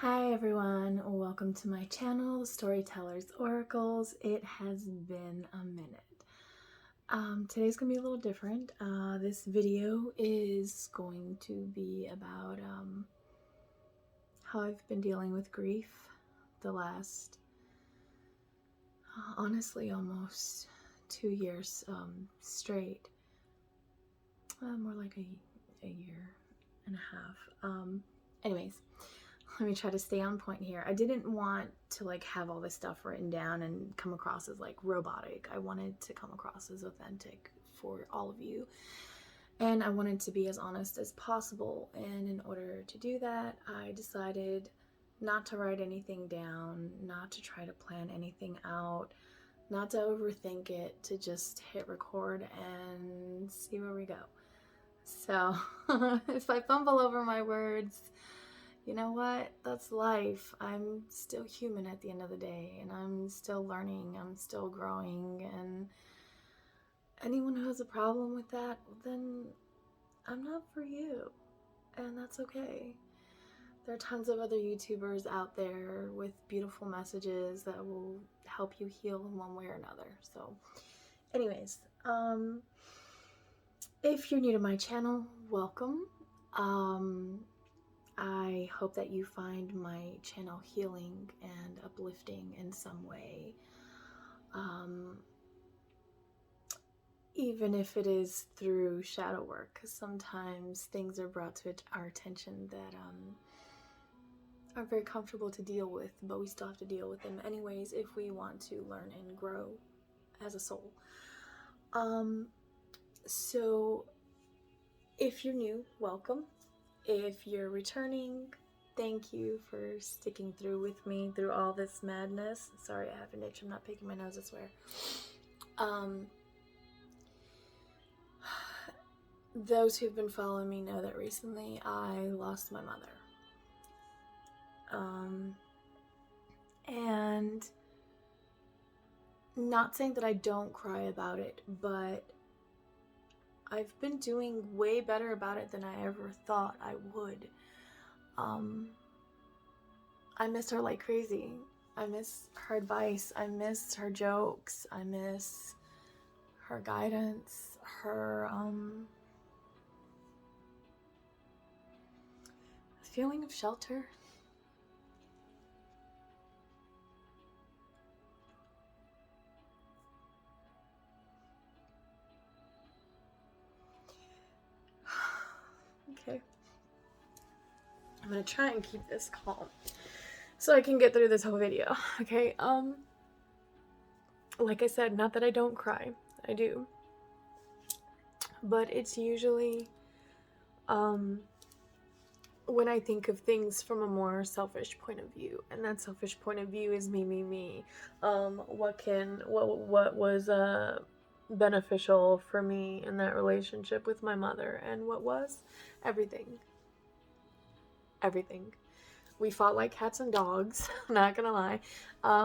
Hi everyone, welcome to my channel, Storyteller's Oracles. It has been a minute. Today's gonna be a little different. This video is going to be about how I've been dealing with grief the last, honestly, almost 2 years straight. More like a year and a half. Anyways, let me try to stay on point here. I didn't want to have all this stuff written down and come across as robotic. I wanted to come across as authentic for all of you. And I wanted to be as honest as possible. And in order to do that, I decided not to write anything down, not to try to plan anything out, not to overthink it, to just hit record and see where we go. So if I fumble over my words, you know what? That's life. I'm still human at the end of the day, and I'm still learning, I'm still growing, and anyone who has a problem with that, then I'm not for you, and that's okay. There are tons of other YouTubers out there with beautiful messages that will help you heal in one way or another. So anyways, if you're new to my channel, welcome. I hope that you find my channel healing and uplifting in some way. Even if it is through shadow work, because sometimes things are brought to our attention that are very comfortable to deal with, but we still have to deal with them anyways if we want to learn and grow as a soul. So if you're new, welcome. If you're returning, thank you for sticking through with me through all this madness. Sorry, I have an itch. I'm not picking my nose, I swear. Those who've been following me know that recently I lost my mother. And not saying that I don't cry about it, but I've been doing way better about it than I ever thought I would. I miss her like crazy. I miss her advice. I miss her jokes. I miss her guidance, her feeling of shelter. Okay. I'm gonna try and keep this calm so I can get through this whole video. Okay, like I said, not that I don't cry, I do, but it's usually when I think of things from a more selfish point of view, and that selfish point of view is me. What was beneficial for me in that relationship with my mother, and what was everything. We fought like cats and dogs, not gonna lie.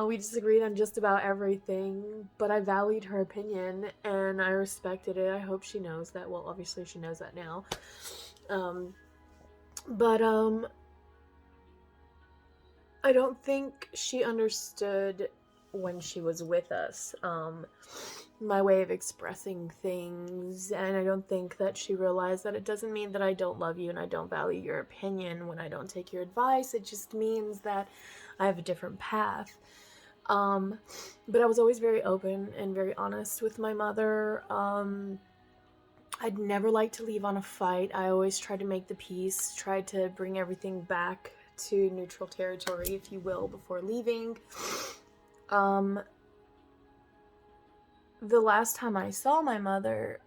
We disagreed on just about everything, but I valued her opinion and I respected it. I hope she knows that. Well, obviously she knows that now. But I don't think she understood when she was with us my way of expressing things, and I don't think that she realized that it doesn't mean that I don't love you and I don't value your opinion when I don't take your advice. It just means that I have a different path. But I was always very open and very honest with my mother. I'd never like to leave on a fight. I always tried to make the peace, tried to bring everything back to neutral territory, if you will, before leaving. The last time I saw my mother,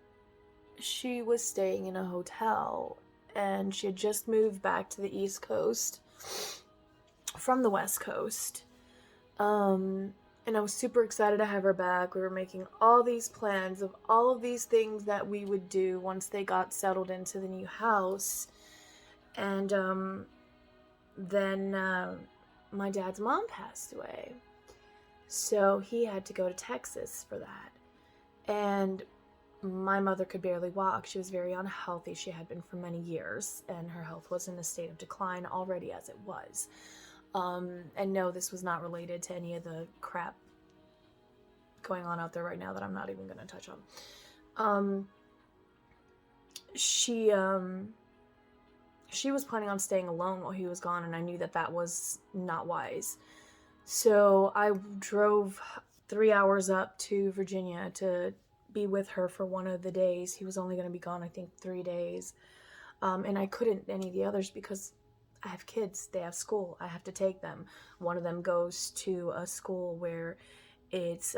she was staying in a hotel, and she had just moved back to the East Coast from the West Coast. And I was super excited to have her back. We were making all these plans of all of these things that we would do once they got settled into the new house. And then my dad's mom passed away. So he had to go to Texas for that. And my mother could barely walk. She was very unhealthy. She had been for many years, and her health was in a state of decline already as it was. And no, this was not related to any of the crap going on out there right now that I'm not even going to touch on. She was planning on staying alone while he was gone, and I knew that that was not wise. So I drove 3 hours up to Virginia to be with her for one of the days. He was only going to be gone, I think, 3 days. And I couldn't any of the others because I have kids. They have school. I have to take them. One of them goes to a school where it's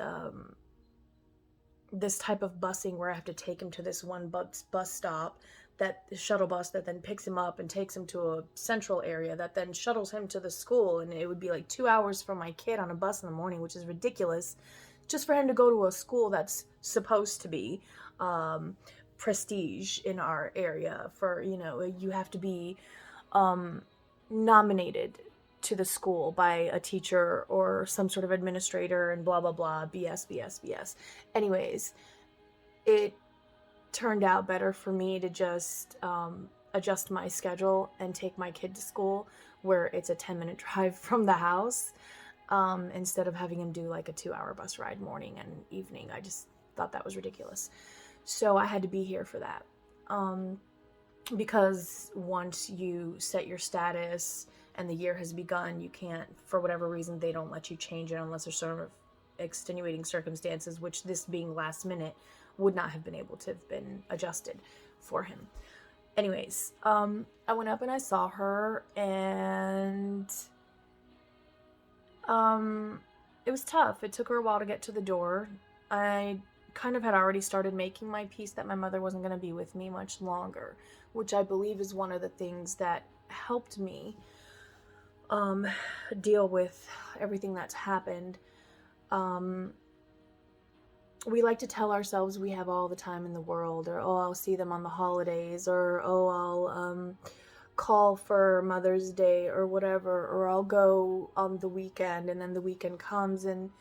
this type of busing where I have to take him to this one bus stop, that the shuttle bus that then picks him up and takes him to a central area that then shuttles him to the school. And it would be like 2 hours for my kid on a bus in the morning, which is ridiculous, just for him to go to a school that's supposed to be prestige in our area. For, you know, you have to be nominated to the school by a teacher or some sort of administrator and blah, blah, blah, BS. Anyways, it turned out better for me to just adjust my schedule and take my kid to school where it's a 10-minute drive from the house, instead of having him do like a 2-hour bus ride morning and evening. I just thought that was ridiculous. So I had to be here for that. Because once you set your status and the year has begun, you can't, for whatever reason, they don't let you change it unless there's sort of extenuating circumstances, which this being last minute would not have been able to have been adjusted for him. Anyways, I went up and I saw her, and it was tough. It took her a while to get to the door. I kind of had already started making my peace that my mother wasn't going to be with me much longer, which I believe is one of the things that helped me deal with everything that's happened. We like to tell ourselves we have all the time in the world, or, oh, I'll see them on the holidays, or, oh, I'll call for Mother's Day or whatever, or I'll go on the weekend, and then the weekend comes and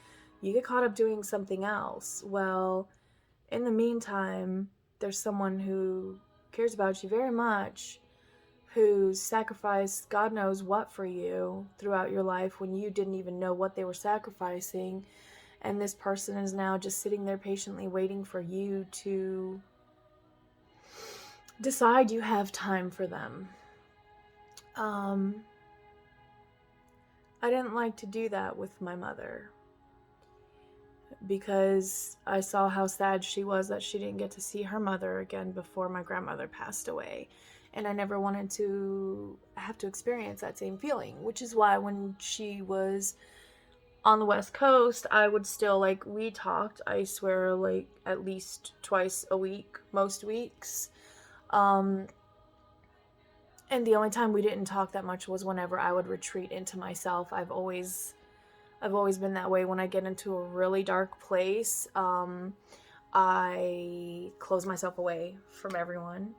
you get caught up doing something else. Well, in the meantime, there's someone who cares about you very much, who's sacrificed God knows what for you throughout your life when you didn't even know what they were sacrificing. And this person is now just sitting there patiently waiting for you to decide you have time for them. I didn't like to do that with my mother, because I saw how sad she was that she didn't get to see her mother again before my grandmother passed away. And I never wanted to have to experience that same feeling, which is why when she was on the West Coast, I would still, like, we talked, I swear, like, at least twice a week, most weeks. And the only time we didn't talk that much was whenever I would retreat into myself. I've always been that way. When I get into a really dark place, I close myself away from everyone,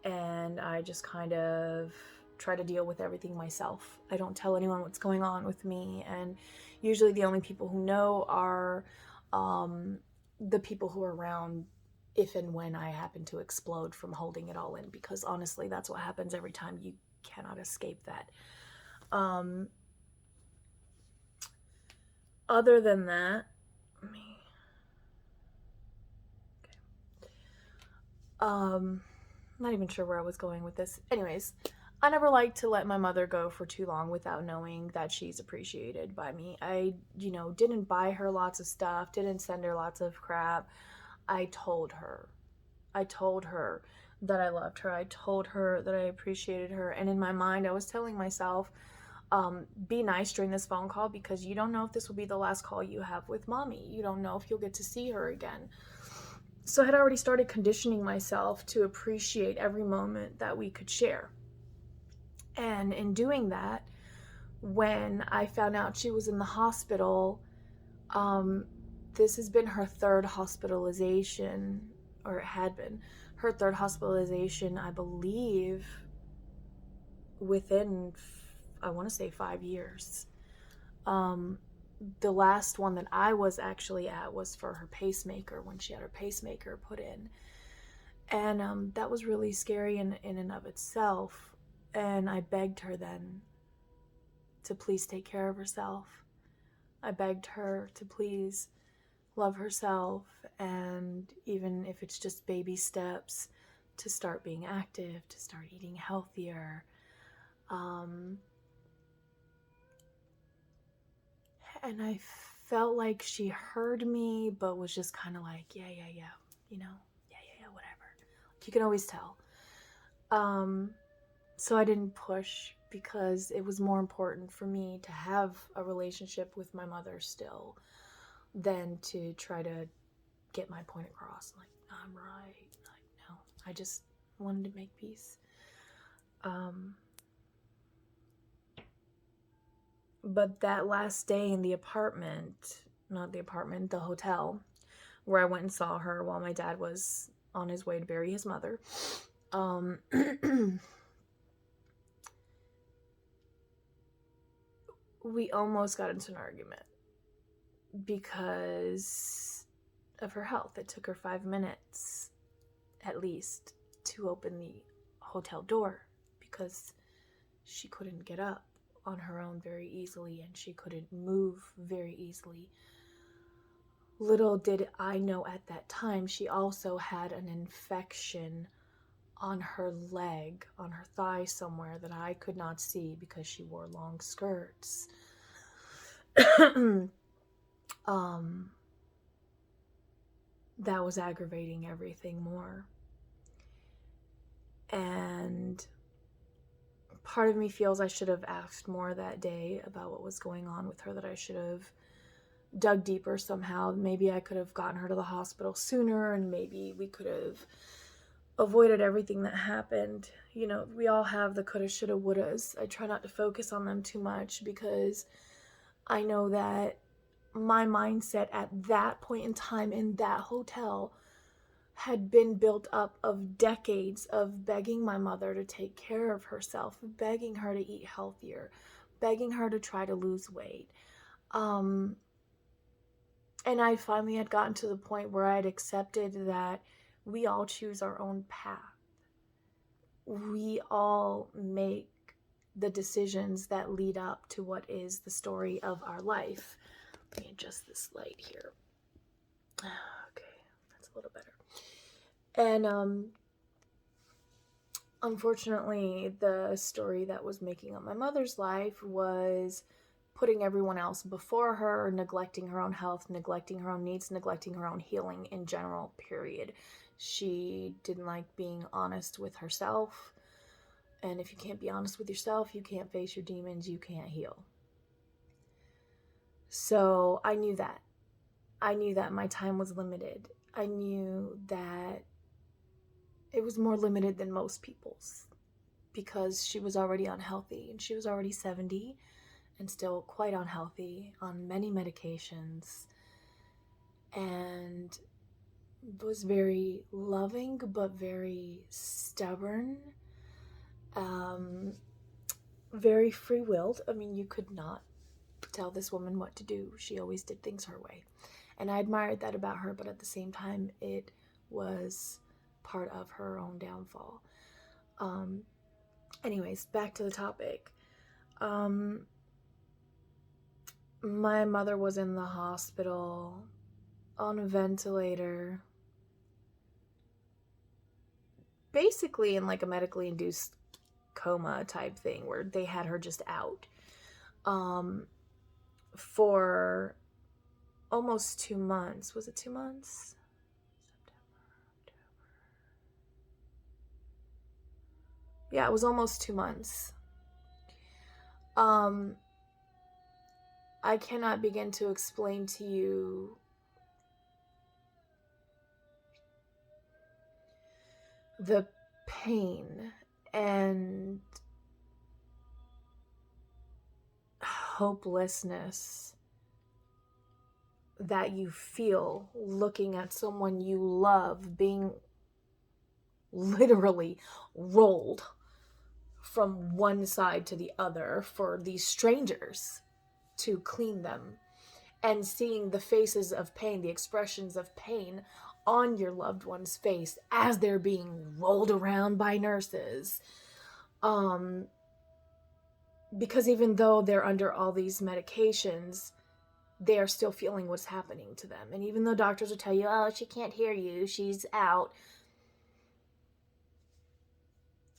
and I just kind of try to deal with everything myself. I don't tell anyone what's going on with me, and usually the only people who know are the people who are around if and when I happen to explode from holding it all in, because honestly, that's what happens every time. You cannot escape that. Other than that, I'm not even sure where I was going with this. Anyways, I never like to let my mother go for too long without knowing that she's appreciated by me. I, didn't buy her lots of stuff, didn't send her lots of crap. I told her that I loved her. I told her that I appreciated her. And in my mind, I was telling myself, be nice during this phone call, because you don't know if this will be the last call you have with mommy. You don't know if you'll get to see her again. So I had already started conditioning myself to appreciate every moment that we could share. And in doing that, when I found out she was in the hospital, this has been her third hospitalization, or it had been her third hospitalization, I believe, within, I want to say 5 years. The last one that I was actually at was for her pacemaker, when she had her pacemaker put in. And that was really scary in and of itself. And I begged her then to please take care of herself. I begged her to please love herself, and even if it's just baby steps, to start being active, to start eating healthier. And I felt like she heard me, but was just kind of like, yeah, you know, yeah, whatever. You can always tell. So I didn't push because it was more important for me to have a relationship with my mother still than to try to get my point across. Like, I'm right. Like, no, I just wanted to make peace. But that last day in the apartment, not the apartment, the hotel, where I went and saw her while my dad was on his way to bury his mother, we almost got into an argument because of her health. It took her 5 minutes at least to open the hotel door because she couldn't get up on her own very easily and she couldn't move very easily. Little did I know at that time, she also had an infection on her leg, on her thigh somewhere that I could not see because she wore long skirts. That was aggravating everything more. And part of me feels I should have asked more that day about what was going on with her, that I should have dug deeper somehow. Maybe I could have gotten her to the hospital sooner, and maybe we could have avoided everything that happened. You know, we all have the coulda, shoulda, wouldas. I try not to focus on them too much because I know that my mindset at that point in time in that hotel had been built up of decades of begging my mother to take care of herself, begging her to eat healthier, begging her to try to lose weight. And I finally had gotten to the point where I had accepted that we all choose our own path. We all make the decisions that lead up to what is the story of our life. Let me adjust this light here. Okay, that's a little better. And unfortunately, the story that was making up my mother's life was putting everyone else before her, neglecting her own health, neglecting her own needs, neglecting her own healing in general, period. She didn't like being honest with herself. And if you can't be honest with yourself, you can't face your demons, you can't heal. So I knew that. I knew that my time was limited. I knew that it was more limited than most people's because she was already unhealthy and she was already 70 and still quite unhealthy on many medications and was very loving but very stubborn, very free-willed. I mean, you could not tell this woman what to do. She always did things her way. And I admired that about her, but at the same time, it was part of her own downfall. Anyways, back to the topic. My mother was in the hospital on a ventilator, basically in like a medically induced coma type thing where they had her just out for almost 2 months. Was it 2 months? Yeah, it was almost 2 months. I cannot begin to explain to you the pain and hopelessness that you feel looking at someone you love being literally rolled from one side to the other for these strangers to clean them, and seeing the faces of pain, the expressions of pain on your loved one's face as they're being rolled around by nurses. because even though they're under all these medications, they are still feeling what's happening to them. And even though doctors will tell you, oh, she can't hear you, she's out,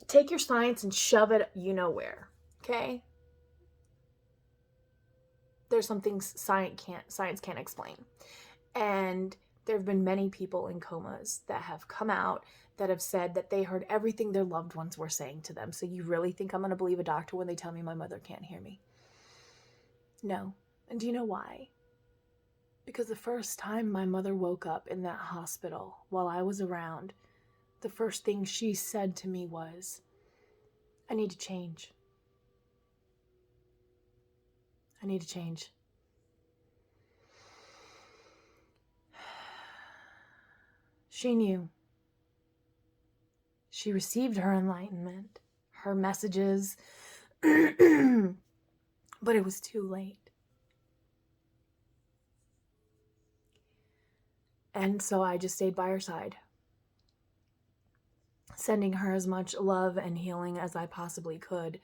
take your science and shove it you know where, okay? There's some things science can't explain. And there have been many people in comas that have come out that have said that they heard everything their loved ones were saying to them. So you really think I'm going to believe a doctor when they tell me my mother can't hear me? No. And do you know why? Because the first time my mother woke up in that hospital while I was around, the first thing she said to me was, I need to change. I need to change. She knew. She received her enlightenment, her messages, but it was too late. And so I just stayed by her side, sending her as much love and healing as I possibly could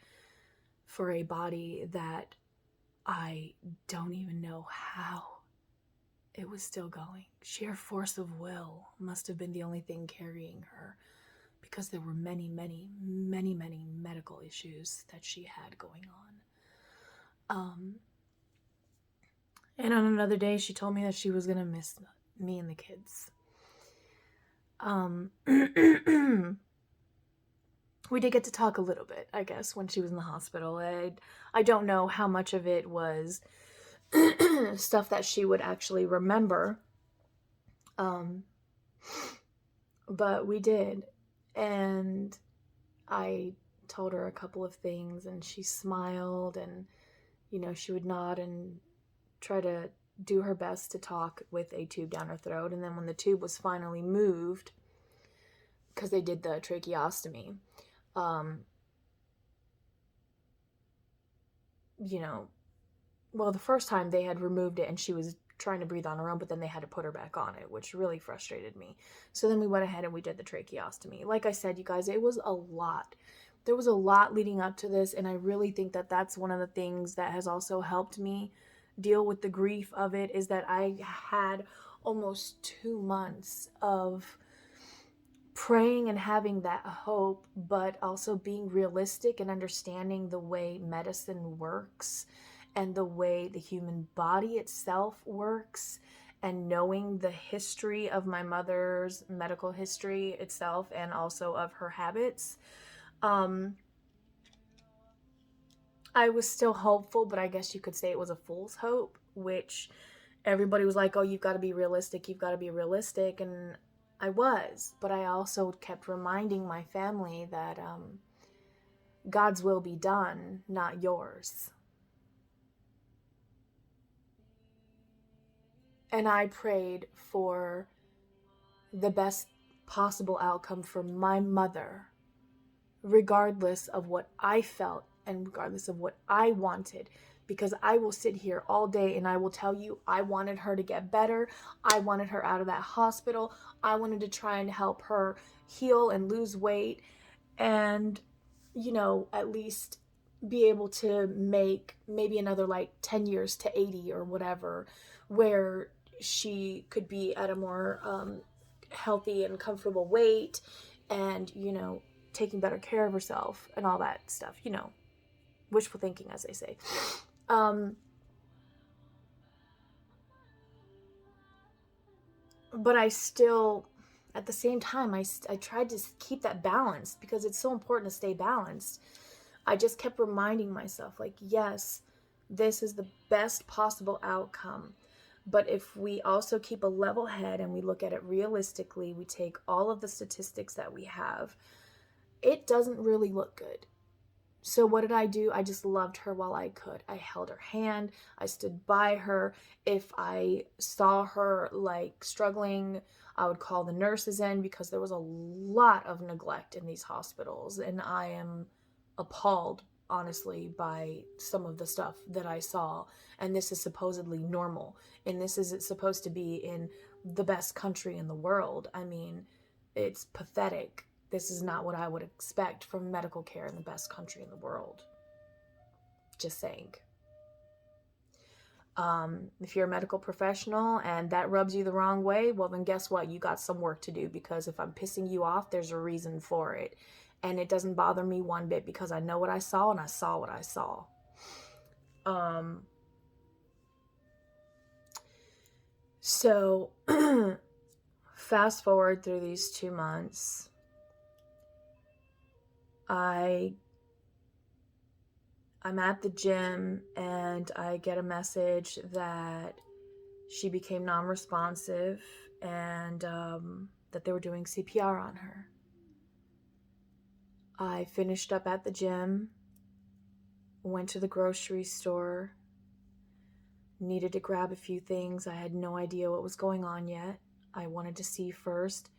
for a body that I don't even know how it was still going. Sheer force of will must have been the only thing carrying her, because there were many, many, many, many medical issues that she had going on. And on another day, she told me that she was going to miss me and the kids. We did get to talk a little bit, I guess, when she was in the hospital. I don't know how much of it was stuff that she would actually remember. But we did. And I told her a couple of things, and she smiled, and, you know, she would nod and try to do her best to talk with a tube down her throat. And then when the tube was finally moved, because they did the tracheostomy, you know, well, the first time they had removed it and she was trying to breathe on her own, but then they had to put her back on it, which really frustrated me. So then we went ahead and we did the tracheostomy. Like I said, you guys, it was a lot. There was a lot leading up to this, and I really think that that's one of the things that has also helped me deal with the grief of it, is that I had almost 2 months of praying and having that hope, but also being realistic and understanding the way medicine works and the way the human body itself works, and knowing the history of my mother's medical history itself and also of her habits. I was still hopeful, but I guess you could say it was a fool's hope, which everybody was like, oh, you've got to be realistic, you've got to be realistic. And I was, but I also kept reminding my family that God's will be done, not yours. And I prayed for the best possible outcome for my mother, regardless of what I felt and regardless of what I wanted. Because I will sit here all day and I will tell you, I wanted her to get better. I wanted her out of that hospital. I wanted to try and help her heal and lose weight and, you know, at least be able to make maybe another like 10 years to 80 or whatever, where she could be at a more healthy and comfortable weight and, you know, taking better care of herself and all that stuff, you know, wishful thinking, as they say. But I still, at the same time, I tried to keep that balance, because it's so important to stay balanced. I just kept reminding myself, like, yes, this is the best possible outcome. But if we also keep a level head and we look at it realistically, we take all of the statistics that we have, it doesn't really look good. So what did I do? I just loved her while I could. I held her hand. I stood by her. If I saw her like struggling, I would call the nurses in, because there was a lot of neglect in these hospitals. And I am appalled, honestly, by some of the stuff that I saw. And this is supposedly normal. And this is supposed to be in the best country in the world. I mean, it's pathetic. This is not what I would expect from medical care in the best country in the world. Just saying. If you're a medical professional and that rubs you the wrong way, well, then guess what? You got some work to do, because if I'm pissing you off, there's a reason for it. And it doesn't bother me one bit, because I know what I saw and I saw what I saw. So fast forward through these 2 months, I'm at the gym and I get a message that she became non-responsive and that they were doing CPR on her. I finished up at the gym, went to the grocery store, needed to grab a few things. I had no idea what was going on yet. I wanted to see first,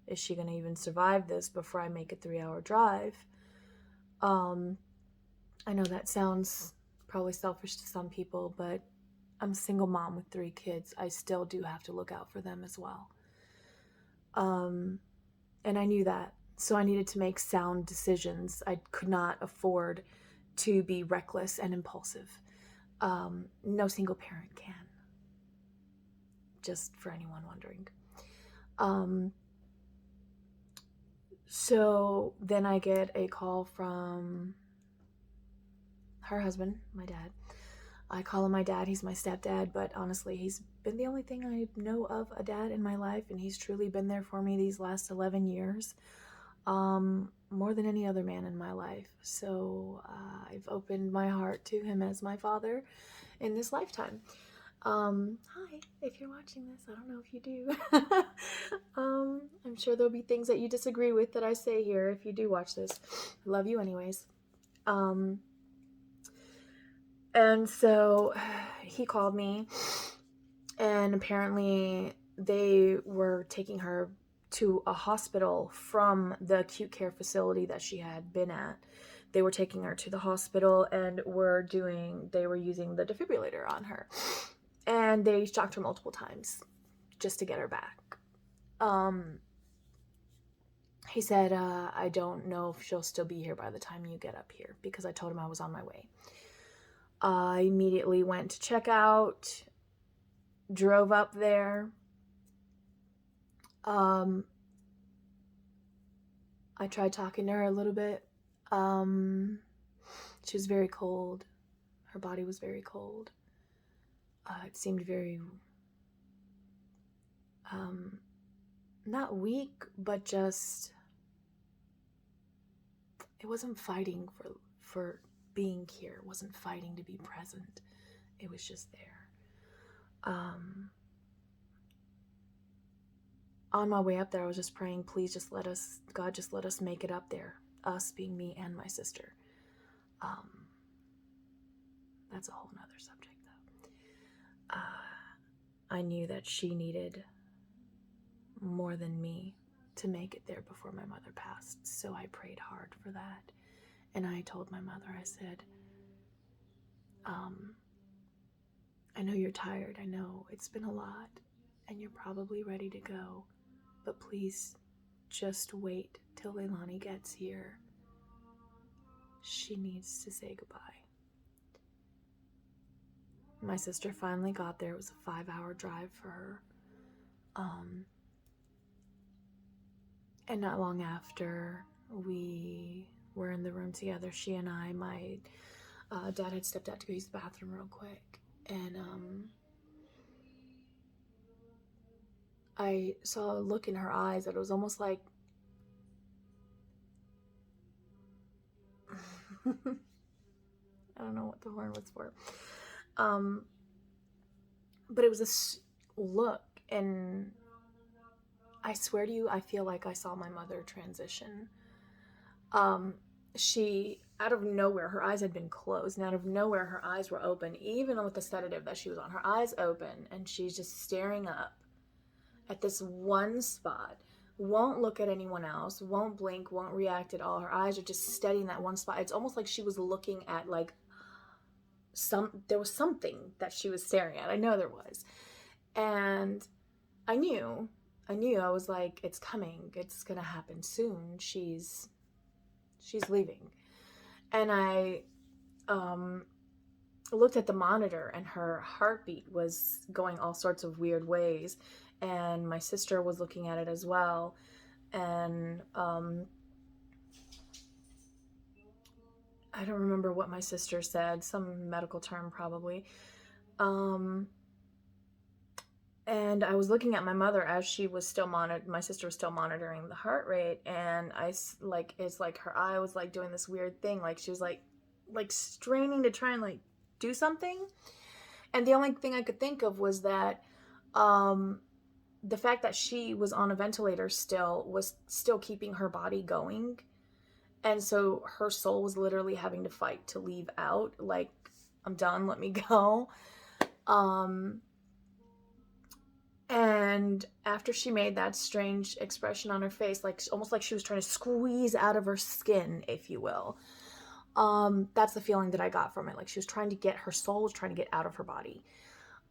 is she going to even survive this before I make a 3-hour drive? I know that sounds probably selfish to some people, but I'm a single mom with 3 kids. I still do have to look out for them as well. And I knew that. So I needed to make sound decisions. I could not afford to be reckless and impulsive. No single parent can. Just for anyone wondering. So then I get a call from her husband, my dad. I call him my dad. He's my stepdad, but honestly, he's been the only thing I know of a dad in my life, and he's truly been there for me these last 11 years, more than any other man in my life. So I've opened my heart to him as my father in this lifetime. Hi, if you're watching this, I don't know if you do. I'm sure there'll be things that you disagree with that I say here if you do watch this. I love you anyways. And so he called me, and apparently they were taking her to a hospital from the acute care facility that she had been at. They were taking her to the hospital and they were using the defibrillator on her. And they shocked her multiple times just to get her back. He said, I don't know if she'll still be here by the time you get up here, because I told him I was on my way. I immediately went to check out, drove up there. I tried talking to her a little bit. She was very cold. Her body was very cold. It seemed very, not weak, but just, it wasn't fighting for being here. It wasn't fighting to be present. It was just there. On my way up there, I was just praying, please just let us, God, just let us make it up there. Us being me and my sister. That's a whole nother subject, though. I knew that she needed more than me to make it there before my mother passed. So I prayed hard for that. And I told my mother, I said, I know you're tired. I know it's been a lot and you're probably ready to go, but please just wait till Leilani gets here. She needs to say goodbye. My sister finally got there. It was a 5-hour drive for her. And not long after, we were in the room together, she and I. My dad had stepped out to go use the bathroom real quick. And I saw a look in her eyes that it was almost like... I don't know what the horn was for. But it was this look, and I swear to you, I feel like I saw my mother transition. She, out of nowhere, her eyes had been closed, and out of nowhere, her eyes were open, even with the sedative that she was on. Her eyes open, and she's just staring up at this one spot. Won't look at anyone else, won't blink, won't react at all. Her eyes are just steady in that one spot. It's almost like she was looking at, like, there was something that she was staring at. I know there was. And I knew, I was like, it's coming. It's going to happen soon. She's leaving. And I looked at the monitor, and her heartbeat was going all sorts of weird ways. And my sister was looking at it as well. And I don't remember what my sister said, some medical term probably. And I was looking at my mother as she was still my sister was still monitoring the heart rate, and it's like her eye was like doing this weird thing, like she was like straining to try and like do something. And the only thing I could think of was that the fact that she was on a ventilator was still keeping her body going. And so her soul was literally having to fight to leave out, like, I'm done, let me go. And after she made that strange expression on her face, like almost like she was trying to squeeze out of her skin, if you will, that's the feeling that I got from it. Like she was trying to her soul was trying to get out of her body.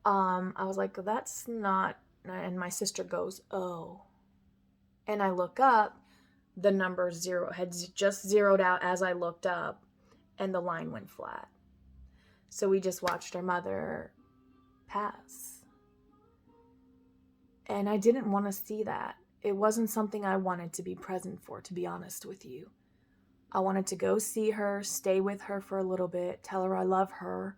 I was like, that's not, and my sister goes, oh. And I look up, the number 0 had just zeroed out as I looked up, and the line went flat. So we just watched our mother pass. And I didn't want to see that. It wasn't something I wanted to be present for, to be honest with you. I wanted to go see her, stay with her for a little bit, tell her I love her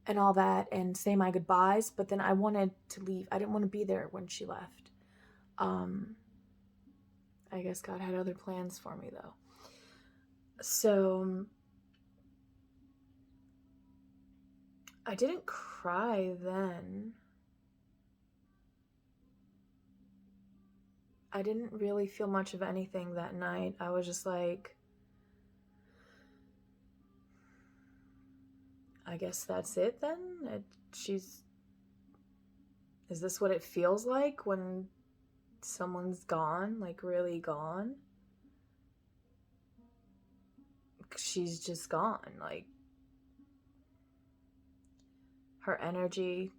and all that, and say my goodbyes. But then I wanted to leave. I didn't want to be there when she left. I guess God had other plans for me, though. So I didn't cry then. I didn't really feel much of anything that night. I was just like, I guess that's it then? Is this what it feels like when someone's gone, like really gone? She's just gone, like her energy,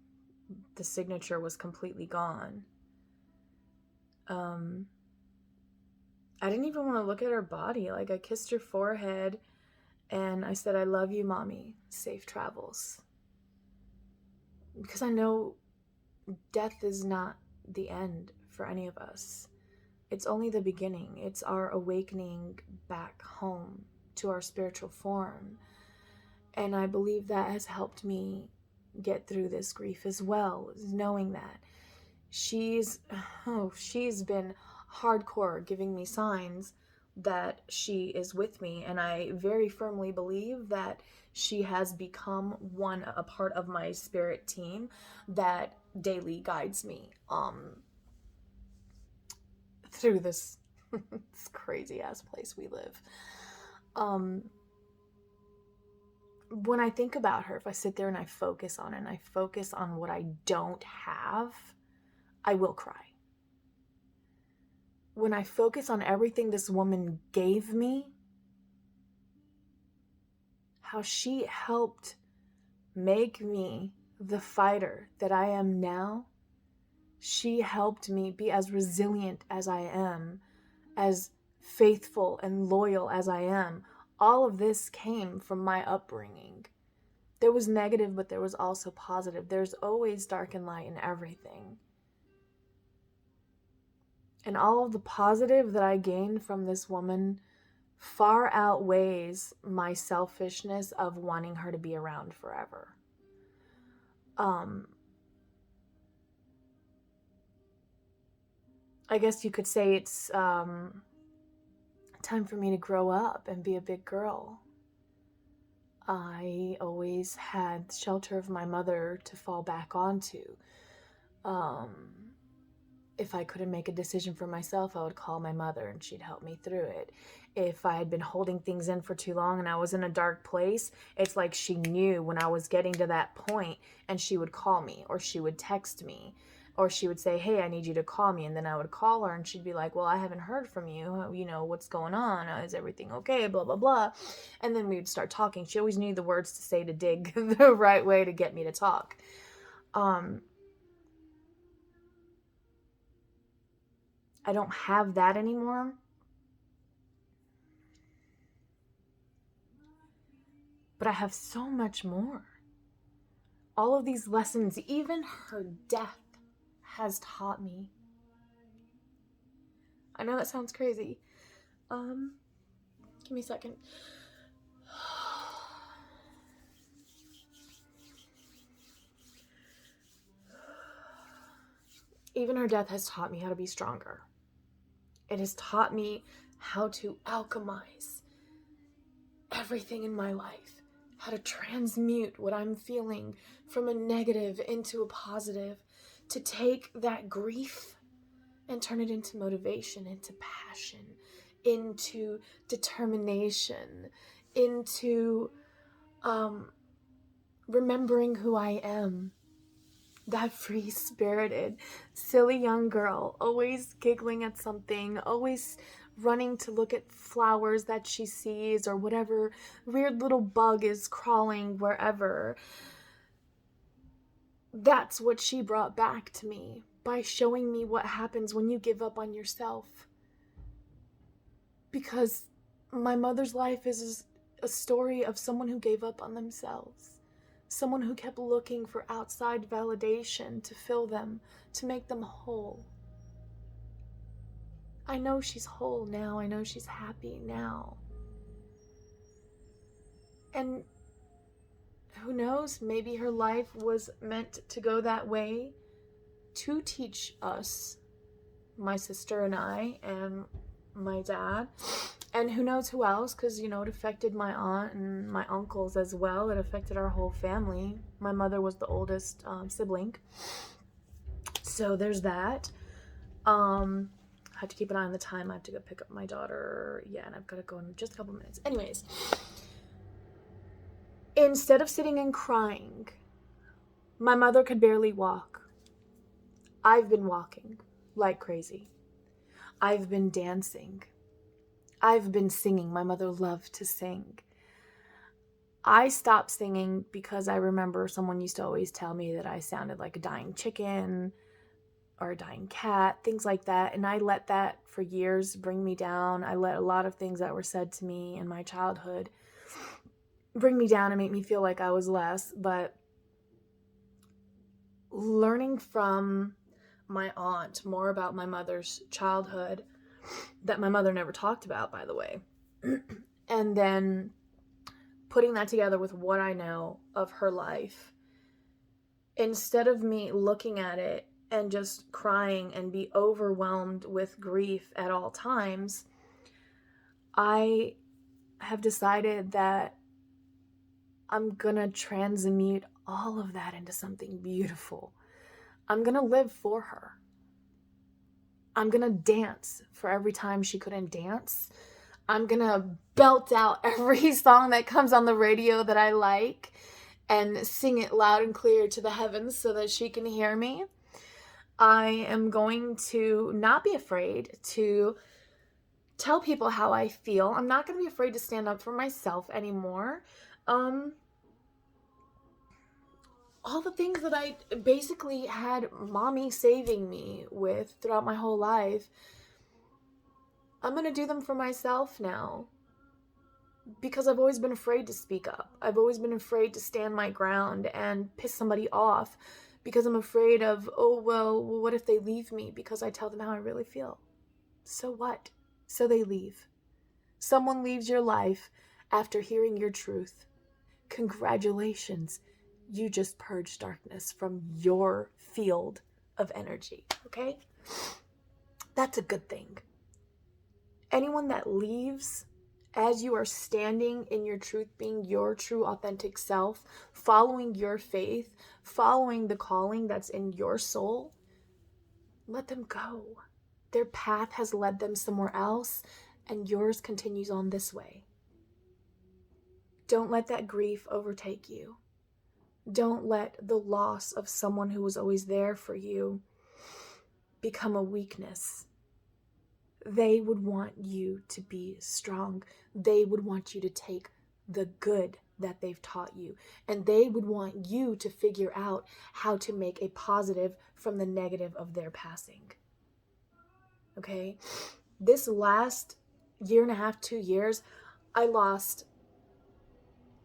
the signature was completely gone. I didn't even want to look at her body. Like I kissed her forehead and I said, I love you, Mommy. Safe travels. Because I know death is not the end for any of us. It's only the beginning. It's our awakening back home to our spiritual form. And I believe that has helped me get through this grief as well, knowing that she's been hardcore giving me signs that she is with me, and I very firmly believe that she has become a part of my spirit team that daily guides me through this this crazy ass place we live. When I think about her, if I sit there and I focus on it and I focus on what I don't have, I will cry. When I focus on everything this woman gave me, how she helped make me the fighter that I am now, she helped me be as resilient as I am, as faithful and loyal as I am. All of this came from my upbringing. There was negative, but there was also positive. There's always dark and light in everything. And all of the positive that I gained from this woman far outweighs my selfishness of wanting her to be around forever. I guess you could say it's time for me to grow up and be a big girl. I always had the shelter of my mother to fall back onto. If I couldn't make a decision for myself, I would call my mother and she'd help me through it. If I had been holding things in for too long and I was in a dark place, it's like she knew when I was getting to that point, and she would call me, or she would text me, or she would say, hey, I need you to call me. And then I would call her and she'd be like, well, I haven't heard from you. You know, what's going on? Is everything okay? Blah, blah, blah. And then we would start talking. She always knew the words to say to dig the right way to get me to talk. I don't have that anymore. But I have so much more all of these lessons, even her death has taught me. I know that sounds crazy. Give me a second. Even her death has taught me how to be stronger. It has taught me how to alchemize everything in my life, how to transmute what I'm feeling from a negative into a positive, to take that grief and turn it into motivation, into passion, into determination, into remembering who I am. That free-spirited, silly young girl, always giggling at something, always running to look at flowers that she sees or whatever weird little bug is crawling wherever. That's what she brought back to me by showing me what happens when you give up on yourself. Because my mother's life is a story of someone who gave up on themselves. Someone who kept looking for outside validation to fill them, to make them whole. I know she's whole now. I know she's happy now. And who knows, maybe her life was meant to go that way to teach us, my sister and I, and my dad, and who knows who else, because, it affected my aunt and my uncles as well. It affected our whole family. My mother was the oldest sibling. So there's that. I have to keep an eye on the time. I have to go pick up my daughter. Yeah, and I've got to go in just a couple minutes. Anyways, instead of sitting and crying, my mother could barely walk. I've been walking like crazy. I've been dancing. I've been singing. My mother loved to sing. I stopped singing because I remember someone used to always tell me that I sounded like a dying chicken or a dying cat, things like that. And I let that for years bring me down. I let a lot of things that were said to me in my childhood bring me down and make me feel like I was less. But learning from my aunt more about my mother's childhood, that my mother never talked about, by the way, and then putting that together with what I know of her life, instead of me looking at it and just crying and be overwhelmed with grief at all times, I have decided that I'm gonna transmute all of that into something beautiful. I'm gonna live for her. I'm gonna dance for every time she couldn't dance. I'm gonna belt out every song that comes on the radio that I like and sing it loud and clear to the heavens so that she can hear me. I am going to not be afraid to tell people how I feel. I'm not going to be afraid to stand up for myself anymore. All the things that I basically had mommy saving me with throughout my whole life, I'm going to do them for myself now. Because I've always been afraid to speak up. I've always been afraid to stand my ground and piss somebody off because I'm afraid of, what if they leave me because I tell them how I really feel? So what? So they leave. Someone leaves your life after hearing your truth. Congratulations. You just purged darkness from your field of energy, okay? That's a good thing. Anyone that leaves as you are standing in your truth, being your true authentic self, following your faith, following the calling that's in your soul, let them go. Their path has led them somewhere else, and yours continues on this way. Don't let that grief overtake you. Don't let the loss of someone who was always there for you become a weakness. They would want you to be strong. They would want you to take the good that they've taught you. And they would want you to figure out how to make a positive from the negative of their passing. Okay? This last year and a half, 2 years, I lost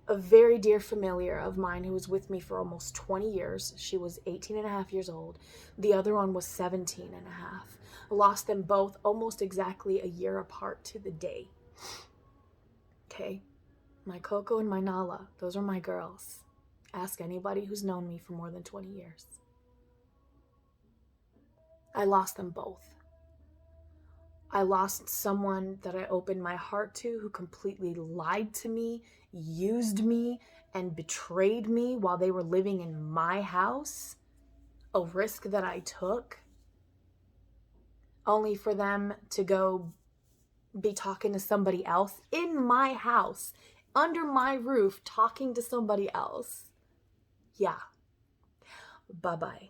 a very dear familiar of mine who was with me for almost 20 years. She was 18 and a half years old. The other one was 17 and a half. I lost them both almost exactly a year apart to the day. Okay? My Coco and my Nala, those are my girls. Ask anybody who's known me for more than 20 years. I lost them both. I lost someone that I opened my heart to who completely lied to me, used me, and betrayed me while they were living in my house. A risk that I took, only for them to go be talking to somebody else in my house, under my roof, talking to somebody else. Yeah. Bye-bye.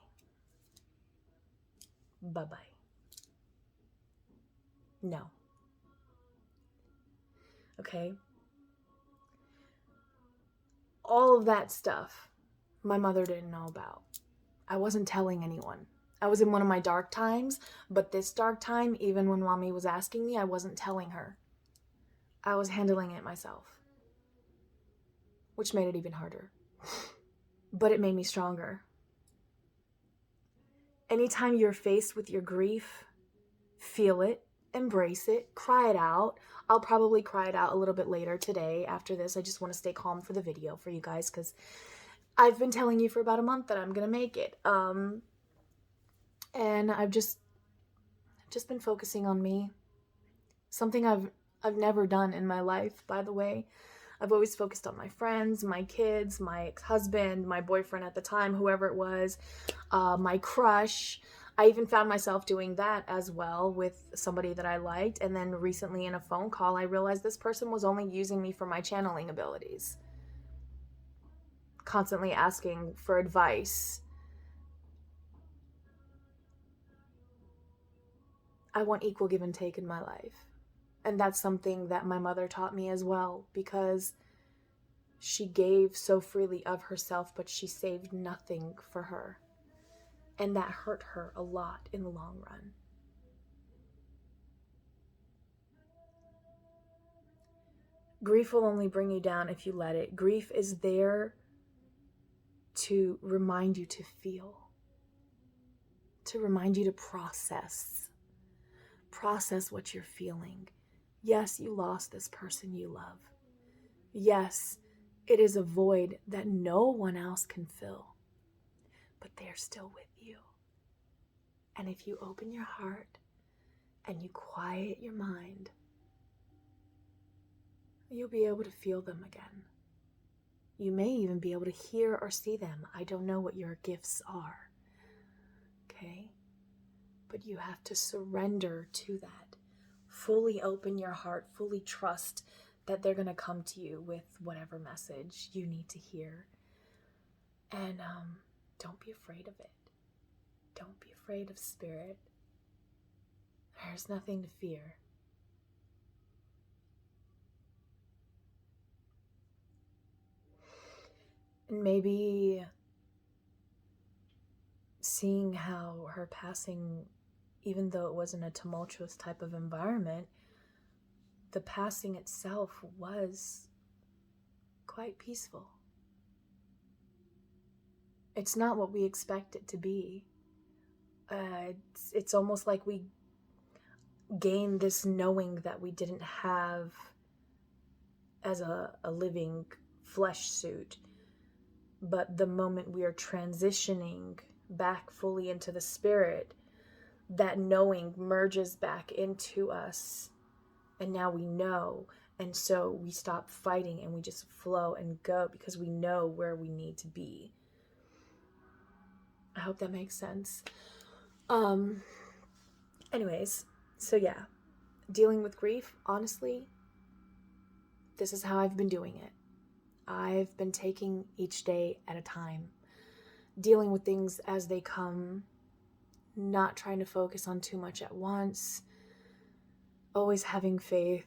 Bye-bye. No. Okay? All of that stuff my mother didn't know about. I wasn't telling anyone. I was in one of my dark times, but this dark time, even when mommy was asking me, I wasn't telling her. I was handling it myself, which made it even harder. But it made me stronger. Anytime you're faced with your grief, feel it, embrace it, cry it out. I'll probably cry it out a little bit later today after this. I just want to stay calm for the video for you guys because I've been telling you for about a month that I'm going to make it. And I've just been focusing on me. Something I've never done in my life, by the way. I've always focused on my friends, my kids, my ex-husband, my boyfriend at the time, whoever it was, my crush. I even found myself doing that as well with somebody that I liked. And then recently in a phone call, I realized this person was only using me for my channeling abilities. Constantly asking for advice. I want equal give and take in my life. And that's something that my mother taught me as well, because she gave so freely of herself, but she saved nothing for her. And that hurt her a lot in the long run. Grief will only bring you down if you let it. Grief is there to remind you to feel, to remind you to process what you're feeling. Yes, you lost this person you love. Yes, it is a void that no one else can fill, but they're still with you. And if you open your heart and you quiet your mind, you'll be able to feel them again. You may even be able to hear or see them. I don't know what your gifts are, okay? But you have to surrender to that. Fully open your heart, fully trust that they're going to come to you with whatever message you need to hear. And don't be afraid of it. Don't be afraid of spirit. There's nothing to fear. And maybe seeing how her passing, even though it wasn't a tumultuous type of environment, the passing itself was quite peaceful. It's not what we expect it to be. It's almost like we gain this knowing that we didn't have as a living flesh suit. But the moment we are transitioning back fully into the spirit, that knowing merges back into us. And now we know. And so we stop fighting and we just flow and go because we know where we need to be. I hope that makes sense. Anyways, so yeah, dealing with grief, honestly, this is how I've been doing it. I've been taking each day at a time, dealing with things as they come, not trying to focus on too much at once, always having faith.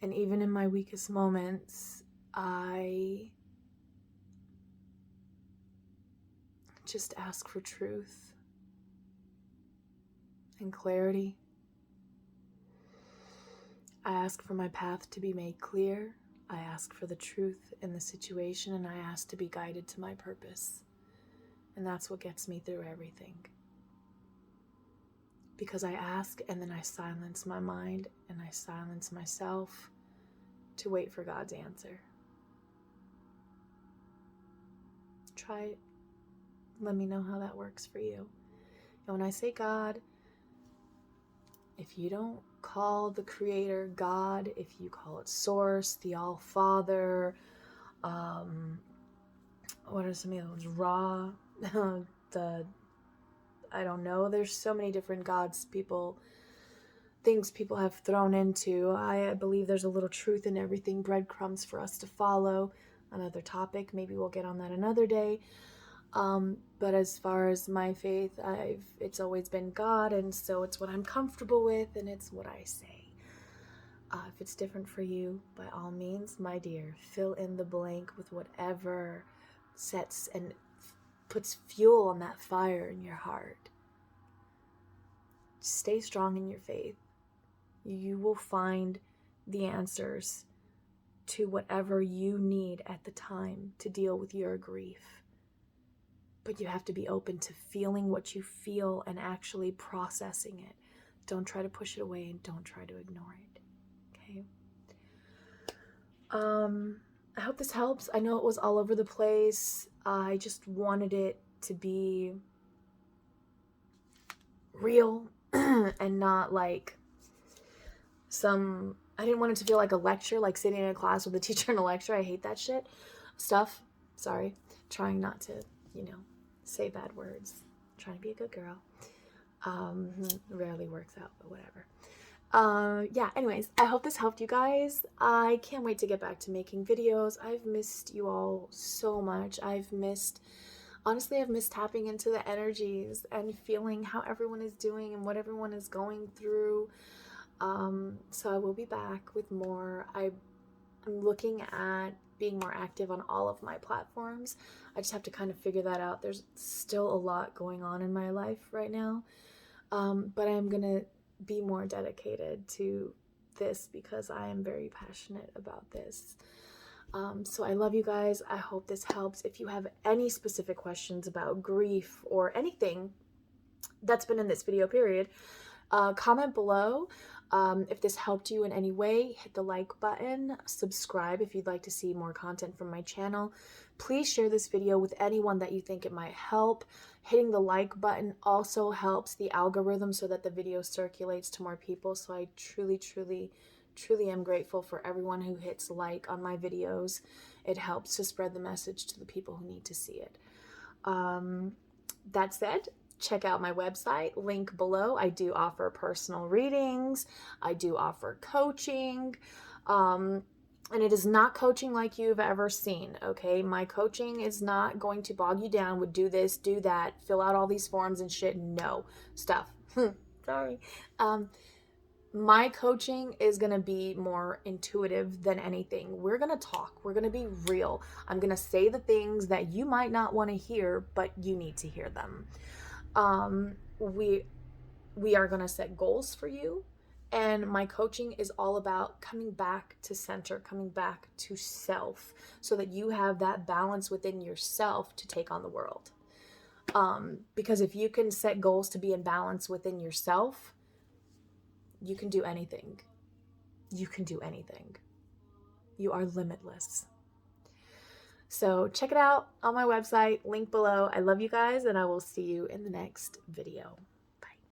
And even in my weakest moments, I just ask for truth and clarity. I ask for my path to be made clear. I ask for the truth in the situation, and I ask to be guided to my purpose. And that's what gets me through everything. Because I ask, and then I silence my mind, and I silence myself to wait for God's answer. Try it. Let me know how that works for you. And when I say God, if you don't call the Creator God, if you call it Source, the All-Father, what are some of those? Ra, I don't know. There's so many different gods things people have thrown into. I believe there's a little truth in everything, breadcrumbs for us to follow. Another topic, maybe we'll get on that another day. But as far as my faith, it's always been God, and so it's what I'm comfortable with, and it's what I say. If it's different for you, by all means, my dear, fill in the blank with whatever sets and puts fuel on that fire in your heart. Stay strong in your faith. You will find the answers to whatever you need at the time to deal with your grief. But you have to be open to feeling what you feel and actually processing it. Don't try to push it away, and don't try to ignore it. Okay? I hope this helps. I know it was all over the place. I just wanted it to be real and not like I didn't want it to feel like a lecture, like sitting in a class with a teacher in a lecture. I hate that stuff. Sorry. Trying not to, say bad words. Trying to be a good girl. Rarely works out, but whatever. Yeah, anyways, I hope this helped you guys. I can't wait to get back to making videos. I've missed you all so much. Honestly, I've missed tapping into the energies and feeling how everyone is doing and what everyone is going through. So I will be back with more. I'm looking at being more active on all of my platforms. I just have to kind of figure that out. There's still a lot going on in my life right now. But I'm going to be more dedicated to this because I am very passionate about this. So I love you guys. I hope this helps. If you have any specific questions about grief or anything that's been in this video, period, comment below. If this helped you in any way, hit the like button, subscribe if you'd like to see more content from my channel. Please share this video with anyone that you think it might help. Hitting the like button also helps the algorithm so that the video circulates to more people. So I truly, truly, truly am grateful for everyone who hits like on my videos. It helps to spread the message to the people who need to see it. That said, check out my website, link below. I do offer personal readings. I do offer coaching. And it is not coaching like you've ever seen, okay? My coaching is not going to bog you down with do this, do that, fill out all these forms and shit. No stuff. Sorry. My coaching is going to be more intuitive than anything. We're going to talk. We're going to be real. I'm going to say the things that you might not want to hear, but you need to hear them. We are going to set goals for you, and my coaching is all about coming back to center, coming back to self, so that you have that balance within yourself to take on the world. Because if you can set goals to be in balance within yourself, you can do anything. You can do anything. You are limitless. So check it out on my website, link below. I love you guys, and I will see you in the next video.